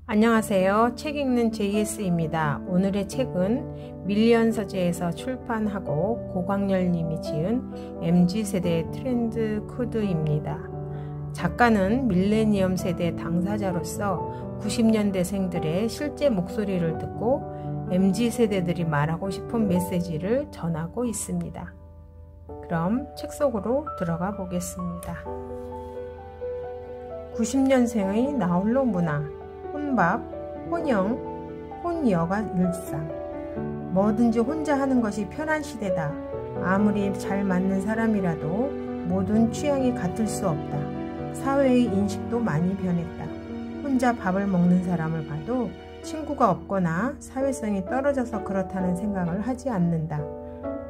안녕하세요. 책 읽는 JS입니다. 오늘의 책은 밀리언 서재에서 출판하고 고광렬님이 지은 MZ세대 트렌드 코드입니다. 작가는 밀레니엄 세대 당사자로서 90년대생들의 실제 목소리를 듣고 MZ세대들이 말하고 싶은 메시지를 전하고 있습니다. 그럼 책 속으로 들어가 보겠습니다. 90년생의 나홀로 문화, 혼밥, 혼영, 혼여가 일상. 뭐든지 혼자 하는 것이 편한 시대다. 아무리 잘 맞는 사람이라도 모든 취향이 같을 수 없다. 사회의 인식도 많이 변했다. 혼자 밥을 먹는 사람을 봐도 친구가 없거나 사회성이 떨어져서 그렇다는 생각을 하지 않는다.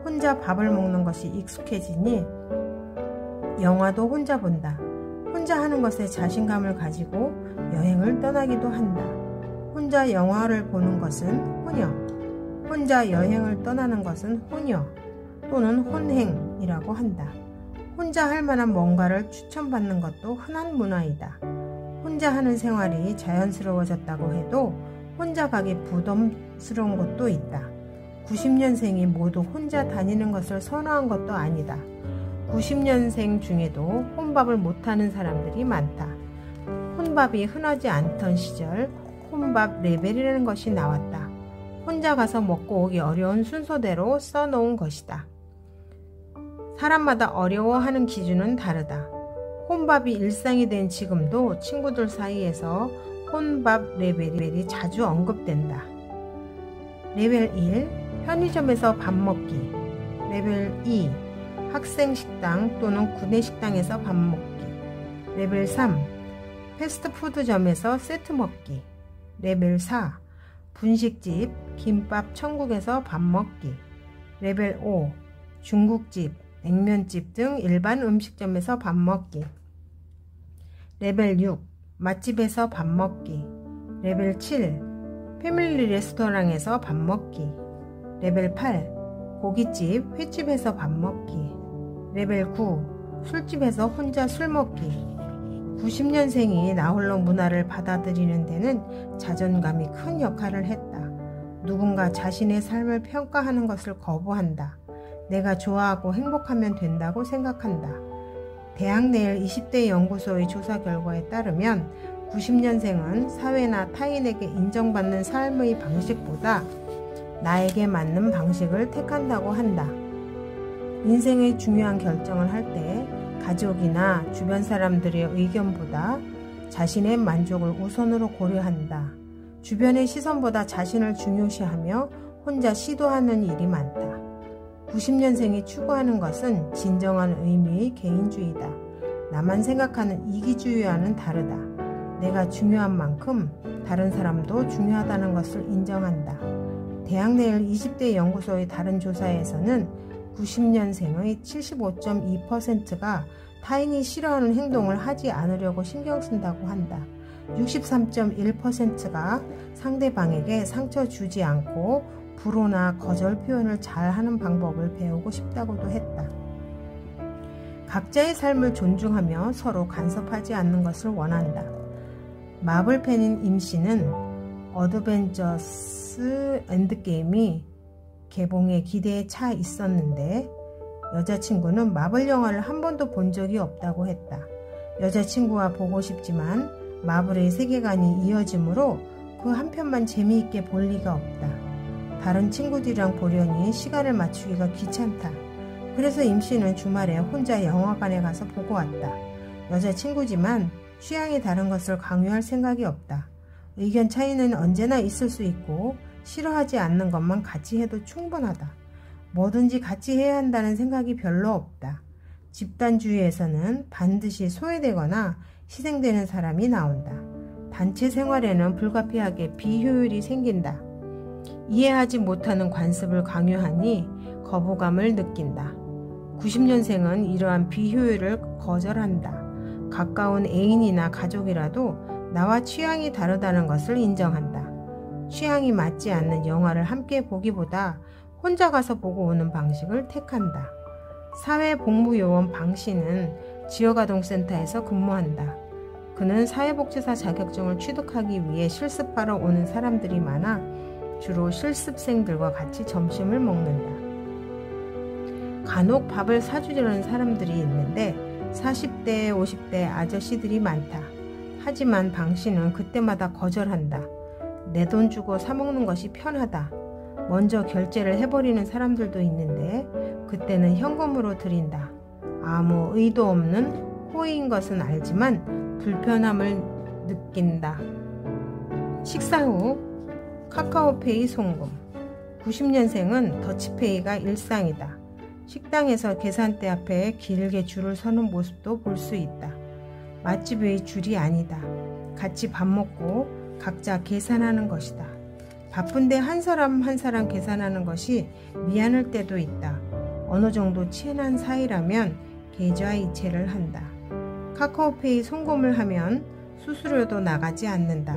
혼자 밥을 먹는 것이 익숙해지니 영화도 혼자 본다. 혼자 하는 것에 자신감을 가지고 여행을 떠나기도 한다. 혼자 영화를 보는 것은 혼영, 혼자 여행을 떠나는 것은 혼여 또는 혼행이라고 한다. 혼자 할 만한 뭔가를 추천받는 것도 흔한 문화이다. 혼자 하는 생활이 자연스러워졌다고 해도 혼자 가기 부담스러운 것도 있다. 90년생이 모두 혼자 다니는 것을 선호한 것도 아니다. 90년생 중에도 혼밥을 못하는 사람들이 많다. 혼밥이 흔하지 않던 시절 혼밥 레벨이라는 것이 나왔다. 혼자 가서 먹고 오기 어려운 순서대로 써놓은 것이다. 사람마다 어려워하는 기준은 다르다. 혼밥이 일상이 된 지금도 친구들 사이에서 혼밥 레벨이 자주 언급된다. 레벨 1. 편의점에서 밥 먹기. 레벨 2. 학생 식당 또는 구내 식당에서 밥 먹기. 레벨 3. 패스트푸드점에서 세트 먹기. 레벨 4. 분식집, 김밥 천국에서 밥 먹기. 레벨 5. 중국집, 냉면집 등 일반 음식점에서 밥 먹기. 레벨 6. 맛집에서 밥 먹기. 레벨 7. 패밀리 레스토랑에서 밥 먹기. 레벨 8. 고깃집, 횟집에서 밥 먹기. 레벨 9. 술집에서 혼자 술 먹기. 90년생이 나홀로 문화를 받아들이는 데는 자존감이 큰 역할을 했다. 누군가 자신의 삶을 평가하는 것을 거부한다. 내가 좋아하고 행복하면 된다고 생각한다. 대학내일 20대 연구소의 조사 결과에 따르면 90년생은 사회나 타인에게 인정받는 삶의 방식보다 나에게 맞는 방식을 택한다고 한다. 인생의 중요한 결정을 할 때 가족이나 주변 사람들의 의견보다 자신의 만족을 우선으로 고려한다. 주변의 시선보다 자신을 중요시하며 혼자 시도하는 일이 많다. 90년생이 추구하는 것은 진정한 의미의 개인주의다. 나만 생각하는 이기주의와는 다르다. 내가 중요한 만큼 다른 사람도 중요하다는 것을 인정한다. 대학내일 20대 연구소의 다른 조사에서는 90년생의 75.2%가 타인이 싫어하는 행동을 하지 않으려고 신경 쓴다고 한다. 63.1%가 상대방에게 상처 주지 않고 불호나 거절 표현을 잘하는 방법을 배우고 싶다고도 했다. 각자의 삶을 존중하며 서로 간섭하지 않는 것을 원한다. 마블 팬인 임씨는 어드벤져스 엔드게임이 개봉에 기대에 차 있었는데 여자친구는 마블 영화를 한 번도 본 적이 없다고 했다. 여자친구와 보고 싶지만 마블의 세계관이 이어지므로 그 한 편만 재미있게 볼 리가 없다. 다른 친구들이랑 보려니 시간을 맞추기가 귀찮다. 그래서 임씨는 주말에 혼자 영화관에 가서 보고 왔다. 여자친구지만 취향이 다른 것을 강요할 생각이 없다. 의견 차이는 언제나 있을 수 있고 싫어하지 않는 것만 같이 해도 충분하다. 뭐든지 같이 해야 한다는 생각이 별로 없다. 집단주의에서는 반드시 소외되거나 희생되는 사람이 나온다. 단체 생활에는 불가피하게 비효율이 생긴다. 이해하지 못하는 관습을 강요하니 거부감을 느낀다. 90년생은 이러한 비효율을 거절한다. 가까운 애인이나 가족이라도 나와 취향이 다르다는 것을 인정한다. 취향이 맞지 않는 영화를 함께 보기보다 혼자 가서 보고 오는 방식을 택한다. 사회복무요원 방 씨는 지역아동센터에서 근무한다. 그는 사회복지사 자격증을 취득하기 위해 실습하러 오는 사람들이 많아 주로 실습생들과 같이 점심을 먹는다. 간혹 밥을 사주려는 사람들이 있는데 40대, 50대 아저씨들이 많다. 하지만 방 씨는 그때마다 거절한다. 내 돈 주고 사먹는 것이 편하다. 먼저 결제를 해버리는 사람들도 있는데 그때는 현금으로 드린다. 아무 의도 없는 호의인 것은 알지만 불편함을 느낀다. 식사 후 카카오페이 송금. 90년생은 더치페이가 일상이다. 식당에서 계산대 앞에 길게 줄을 서는 모습도 볼 수 있다. 맛집의 줄이 아니다. 같이 밥 먹고 각자 계산하는 것이다. 바쁜데 한 사람 한 사람 계산하는 것이 미안할 때도 있다. 어느 정도 친한 사이라면 계좌 이체를 한다. 카카오페이 송금을 하면 수수료도 나가지 않는다.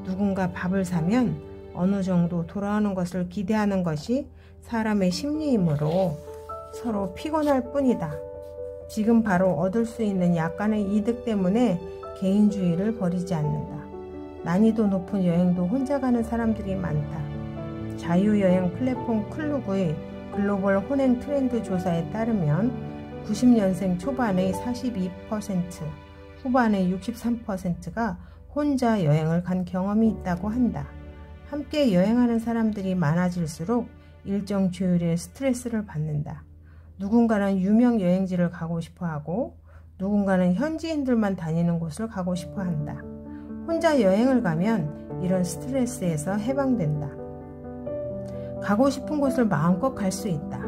누군가 밥을 사면 어느 정도 돌아오는 것을 기대하는 것이 사람의 심리이므로 서로 피곤할 뿐이다. 지금 바로 얻을 수 있는 약간의 이득 때문에 개인주의를 버리지 않는다. 난이도 높은 여행도 혼자 가는 사람들이 많다. 자유여행 플랫폼 클룩의 글로벌 혼행 트렌드 조사에 따르면 90년생 초반의 42%, 후반의 63%가 혼자 여행을 간 경험이 있다고 한다. 함께 여행하는 사람들이 많아질수록 일정 조율의 스트레스를 받는다. 누군가는 유명 여행지를 가고 싶어 하고 누군가는 현지인들만 다니는 곳을 가고 싶어 한다. 혼자 여행을 가면 이런 스트레스에서 해방된다. 가고 싶은 곳을 마음껏 갈 수 있다.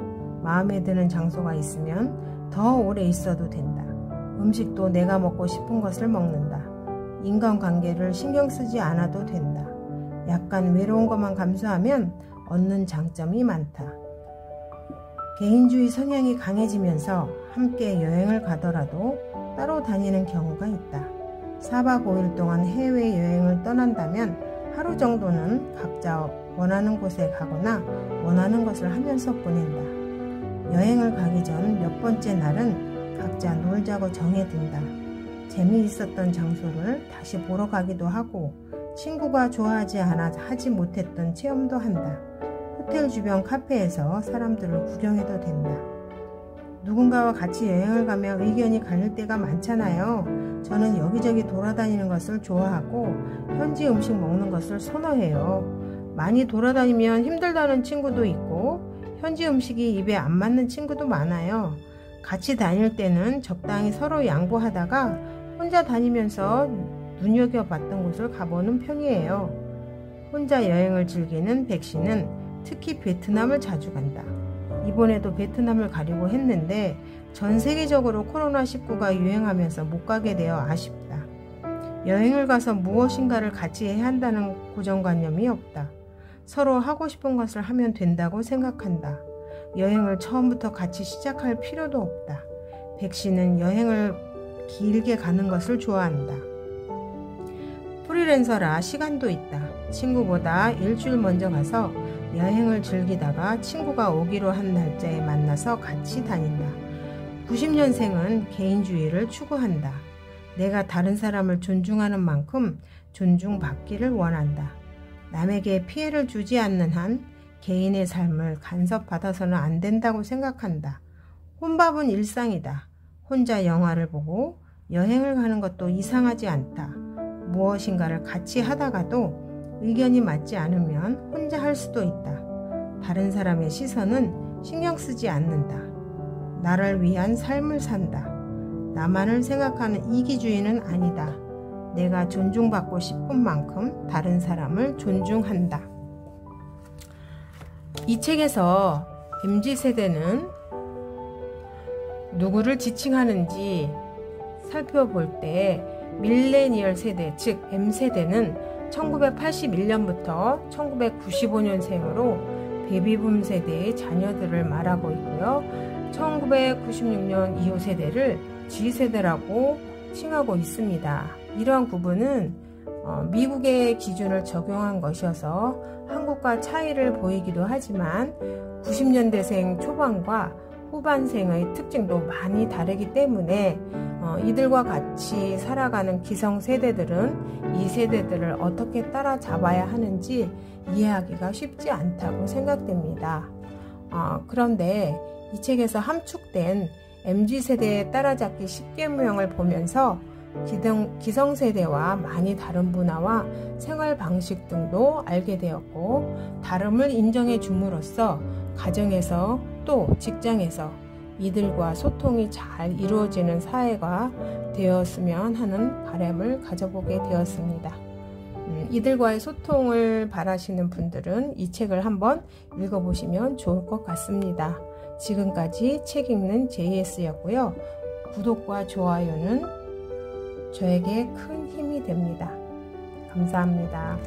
마음에 드는 장소가 있으면 더 오래 있어도 된다. 음식도 내가 먹고 싶은 것을 먹는다. 인간관계를 신경 쓰지 않아도 된다. 약간 외로운 것만 감수하면 얻는 장점이 많다. 개인주의 성향이 강해지면서 함께 여행을 가더라도 따로 다니는 경우가 있다. 4박 5일 동안 해외여행을 떠난다면 하루 정도는 각자 원하는 곳에 가거나 원하는 것을 하면서 보낸다. 여행을 가기 전 몇 번째 날은 각자 놀자고 정해둔다. 재미있었던 장소를 다시 보러 가기도 하고 친구가 좋아하지 않아 하지 못했던 체험도 한다. 호텔 주변 카페에서 사람들을 구경해도 된다. 누군가와 같이 여행을 가면 의견이 갈릴 때가 많잖아요. 저는 여기저기 돌아다니는 것을 좋아하고 현지 음식 먹는 것을 선호해요. 많이 돌아다니면 힘들다는 친구도 있고 현지 음식이 입에 안 맞는 친구도 많아요. 같이 다닐 때는 적당히 서로 양보하다가 혼자 다니면서 눈여겨봤던 곳을 가보는 편이에요. 혼자 여행을 즐기는 백씨는 특히 베트남을 자주 간다. 이번에도 베트남을 가려고 했는데 전 세계적으로 코로나19가 유행하면서 못 가게 되어 아쉽다. 여행을 가서 무엇인가를 같이 해야 한다는 고정관념이 없다. 서로 하고 싶은 것을 하면 된다고 생각한다. 여행을 처음부터 같이 시작할 필요도 없다. 백씨는 여행을 길게 가는 것을 좋아한다. 프리랜서라 시간도 있다. 친구보다 일주일 먼저 가서 여행을 즐기다가 친구가 오기로 한 날짜에 만나서 같이 다닌다. 90년생은 개인주의를 추구한다. 내가 다른 사람을 존중하는 만큼 존중받기를 원한다. 남에게 피해를 주지 않는 한 개인의 삶을 간섭받아서는 안 된다고 생각한다. 혼밥은 일상이다. 혼자 영화를 보고 여행을 가는 것도 이상하지 않다. 무엇인가를 같이 하다가도 의견이 맞지 않으면 혼자 할 수도 있다. 다른 사람의 시선은 신경 쓰지 않는다. 나를 위한 삶을 산다. 나만을 생각하는 이기주의는 아니다. 내가 존중받고 싶은 만큼 다른 사람을 존중한다. 이 책에서 MZ세대는 누구를 지칭하는지 살펴볼 때 밀레니얼 세대, 즉 M세대는 1981년부터 1995년생으로 베이비붐 세대의 자녀들을 말하고 있고요. 1996년 이후 세대를 G세대라고 칭하고 있습니다. 이러한 구분은 미국의 기준을 적용한 것이어서 한국과 차이를 보이기도 하지만 90년대생 초반과 후반생의 특징도 많이 다르기 때문에 이들과 같이 살아가는 기성세대들은 이 세대들을 어떻게 따라잡아야 하는지 이해하기가 쉽지 않다고 생각됩니다. 그런데 이 책에서 함축된 MZ세대의 따라잡기 10계명을 보면서 기성세대와 많이 다른 문화와 생활 방식 등도 알게 되었고, 다름을 인정해 줌으로써 가정에서 또 직장에서 이들과 소통이 잘 이루어지는 사회가 되었으면 하는 바람을 가져보게 되었습니다. 이들과의 소통을 바라시는 분들은 이 책을 한번 읽어보시면 좋을 것 같습니다. 지금까지 책 읽는 JS였고요. 구독과 좋아요는 저에게 큰 힘이 됩니다. 감사합니다.